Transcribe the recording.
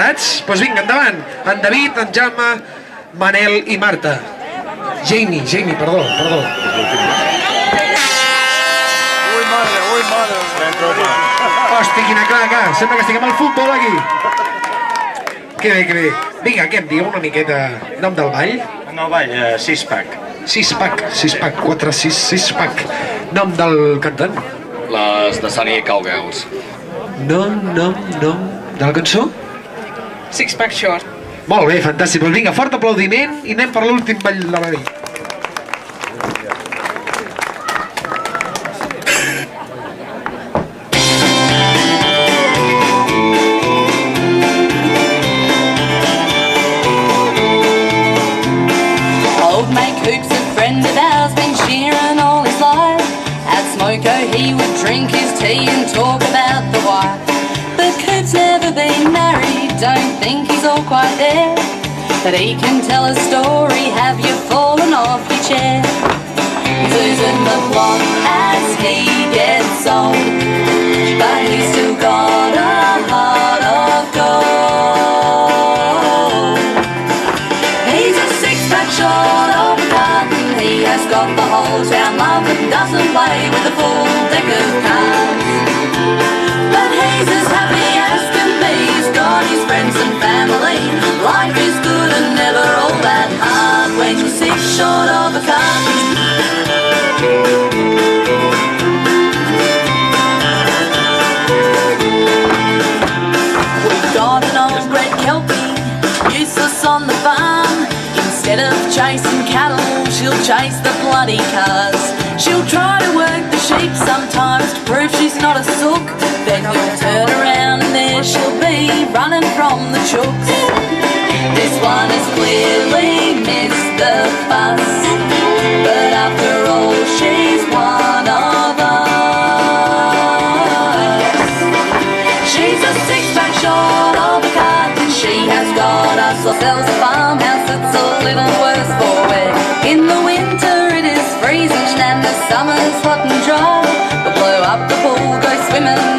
Preparats? Doncs vinga, endavant. En David, en Jaume, Manel i Marta. Jamie, perdó. Ui, madre. Hosti, quina claca. Sembla que estiguem al futbol aquí. Que bé. Vinga, què em diu una miqueta? Nom del ball? No, ball, Sic Pack. Sic Pack, 4-6, Sic Pack. Nom del cantant? Les de Sunny Cowgirls. Nom de la cançó? Sic Pack Short. Molt bé, fantàstic. Doncs vinga, fort aplaudiment i anem per l'últim ball de la nit. Old mate Coop's a friend of ours, been cheering all his life. At Smoko he would drink his tea and talk about the wife. But Coop's never been married, don't think he's all quite there. But he can tell a story, have you fallen off your chair? He's losing the plot as he gets old, but he's still got a heart of gold. He's a six-pack short of a carton, he has got the whole town loving, doesn't play with a full deck of cards. But he's as happy as can be, he's got his friends and family. Life is good and never all that hard when you're six short of a carton. We've got an old red kelpie, useless on the farm. Instead of chasing cattle, she'll chase the bloody cars. She'll try to work the sheep sometimes to prove she's not a sook. Then we'll turn around and there she'll be, running from the chooks. This one has clearly missed the bus, but after all she's one of us. She's a six-pack short of a carton, she has got us ourselves a farmhouse that's a little worse for wear. In the winter it is freezing and the summer's hot and dry. We'll blow up the pool, go swimming